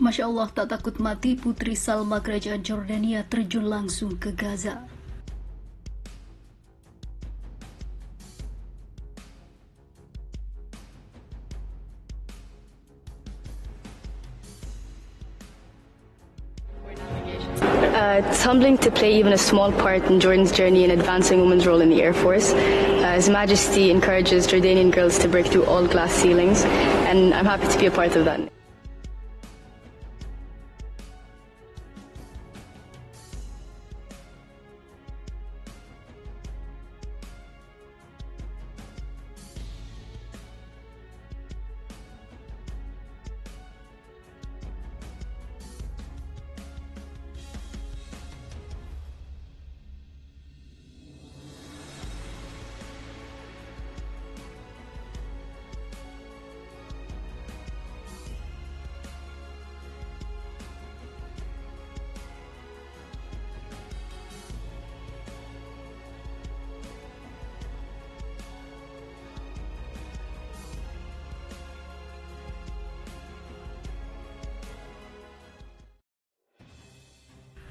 Masya Allah, tak takut mati, Putri Salma Kerajaan Jordania terjun langsung ke Gaza. It's humbling to play even a small part in Jordan's journey in advancing women's role in the Air Force. His Majesty encourages Jordanian girls to break through all glass ceilings, and I'm happy to be a part of that.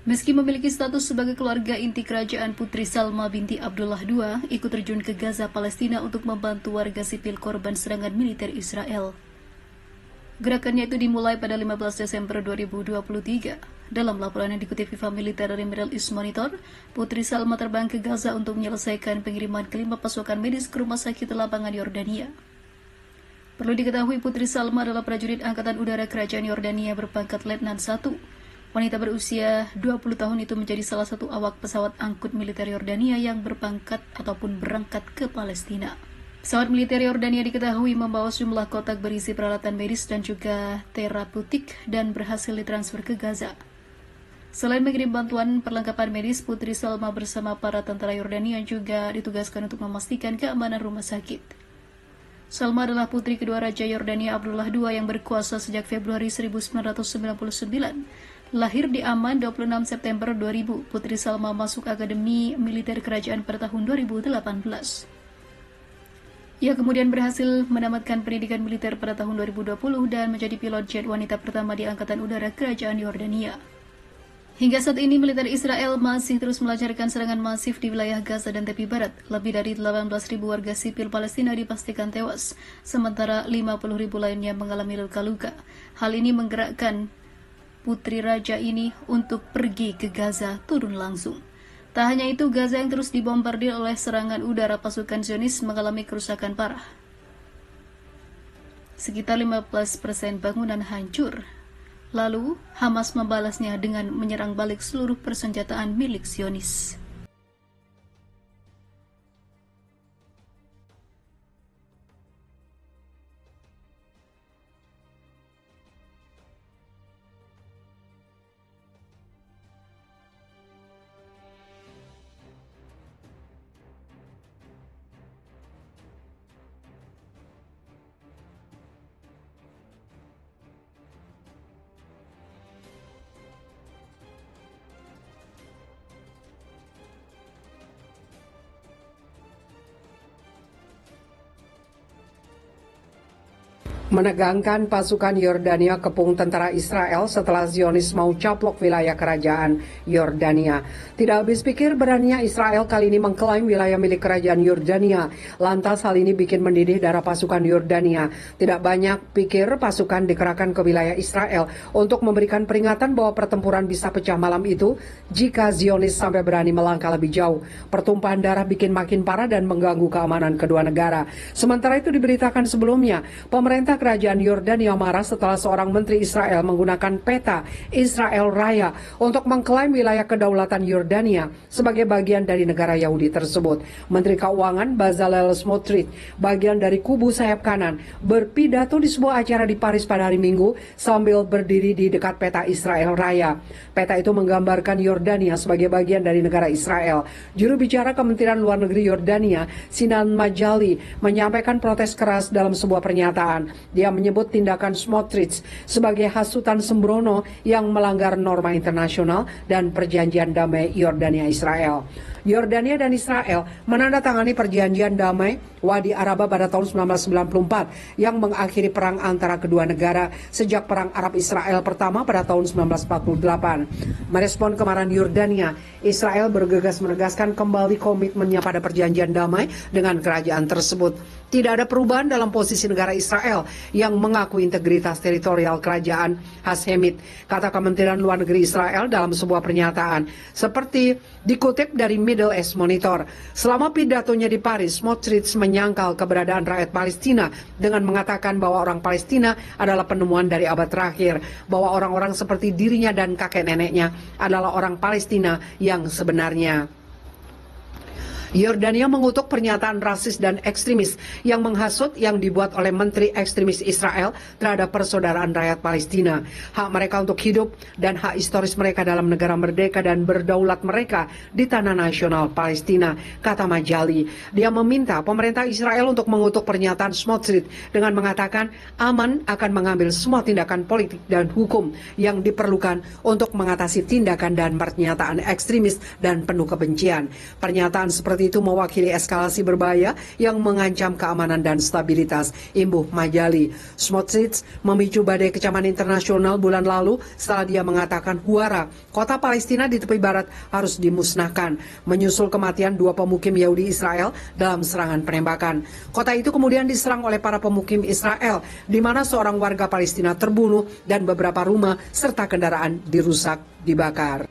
Meski memiliki status sebagai keluarga inti kerajaan, Putri Salma binti Abdullah II ikut terjun ke Gaza, Palestina untuk membantu warga sipil korban serangan militer Israel. Gerakannya itu dimulai pada 15 Desember 2023. Dalam laporan yang dikutip FIFA Military Middle East Monitor, Putri Salma terbang ke Gaza untuk menyelesaikan pengiriman kelima pasukan medis ke rumah sakit lapangan Yordania. Perlu diketahui, Putri Salma adalah prajurit Angkatan Udara Kerajaan Yordania berpangkat Letnan 1. Wanita berusia 20 tahun itu menjadi salah satu awak pesawat angkut militer Yordania yang berpangkat ataupun berangkat ke Palestina. Pesawat militer Yordania diketahui membawa sejumlah kotak berisi peralatan medis dan juga terapeutik dan berhasil ditransfer ke Gaza. Selain mengirim bantuan perlengkapan medis, Putri Salma bersama para tentara Yordania juga ditugaskan untuk memastikan keamanan rumah sakit. Salma adalah putri kedua Raja Yordania Abdullah II yang berkuasa sejak Februari 1999. Lahir di Amman 26 September 2000, Putri Salma masuk Akademi Militer Kerajaan pada tahun 2018. Ia kemudian berhasil menamatkan pendidikan militer pada tahun 2020 dan menjadi pilot jet wanita pertama di Angkatan Udara Kerajaan Yordania. Hingga saat ini, militer Israel masih terus melancarkan serangan masif di wilayah Gaza dan tepi barat. Lebih dari 18.000 warga sipil Palestina dipastikan tewas, sementara 50.000 lainnya mengalami luka-luka. Hal ini menggerakkan putri raja ini untuk pergi ke Gaza turun langsung. Tak hanya itu, Gaza yang terus dibombardir oleh serangan udara pasukan Zionis mengalami kerusakan parah. Sekitar 15% bangunan hancur. Lalu, Hamas membalasnya dengan menyerang balik seluruh persenjataan milik Zionis. Menegangkan pasukan Yordania kepung tentara Israel setelah Zionis mau caplok wilayah kerajaan Yordania. Tidak habis pikir, beraninya Israel kali ini mengklaim wilayah milik kerajaan Yordania. Lantas hal ini bikin mendidih darah pasukan Yordania. Tidak banyak pikir pasukan dikerahkan ke wilayah Israel untuk memberikan peringatan bahwa pertempuran bisa pecah malam itu jika Zionis sampai berani melangkah lebih jauh. Pertumpahan darah bikin makin parah dan mengganggu keamanan kedua negara. Sementara itu diberitakan sebelumnya, pemerintah Kerajaan Yordania marah setelah seorang menteri Israel menggunakan peta Israel Raya untuk mengklaim wilayah kedaulatan Yordania sebagai bagian dari negara Yahudi tersebut. Menteri Keuangan Bezalel Smotrich, bagian dari kubu sayap kanan, berpidato di sebuah acara di Paris pada hari Minggu sambil berdiri di dekat peta Israel Raya. Peta itu menggambarkan Yordania sebagai bagian dari negara Israel. Juru bicara Kementerian Luar Negeri Yordania, Sinan Majali, menyampaikan protes keras dalam sebuah pernyataan. Dia menyebut tindakan Smotrich sebagai hasutan sembrono yang melanggar norma internasional dan perjanjian damai Yordania Israel. Yordania dan Israel menandatangani perjanjian damai Wadi Araba pada tahun 1994 yang mengakhiri perang antara kedua negara sejak Perang Arab Israel pertama pada tahun 1948. Merespon kemarahan Yordania, Israel bergegas menegaskan kembali komitmennya pada perjanjian damai dengan kerajaan tersebut. Tidak ada perubahan dalam posisi negara Israel yang mengaku integritas teritorial kerajaan Hashemit, kata Kementerian Luar Negeri Israel dalam sebuah pernyataan. Seperti dikutip dari Middle East Monitor, selama pidatonya di Paris, Smotrich menyangkal keberadaan rakyat Palestina dengan mengatakan bahwa orang Palestina adalah penemuan dari abad terakhir, bahwa orang-orang seperti dirinya dan kakek neneknya adalah orang Palestina yang sebenarnya. Yordania mengutuk pernyataan rasis dan ekstremis yang menghasut yang dibuat oleh Menteri Ekstremis Israel terhadap persaudaraan rakyat Palestina. Hak mereka untuk hidup dan hak historis mereka dalam negara merdeka dan berdaulat mereka di tanah nasional Palestina, kata Majali. Dia meminta pemerintah Israel untuk mengutuk pernyataan Smotrich dengan mengatakan aman akan mengambil semua tindakan politik dan hukum yang diperlukan untuk mengatasi tindakan dan pernyataan ekstremis dan penuh kebencian. Pernyataan seperti itu mewakili eskalasi berbahaya yang mengancam keamanan dan stabilitas, imbuh Majali. Smotrich memicu badai kecaman internasional bulan lalu setelah dia mengatakan Huwara, kota Palestina di tepi barat, harus dimusnahkan, menyusul kematian 2 pemukim Yahudi Israel dalam serangan penembakan. Kota itu kemudian diserang oleh para pemukim Israel, di mana seorang warga Palestina terbunuh dan beberapa rumah serta kendaraan dirusak, dibakar.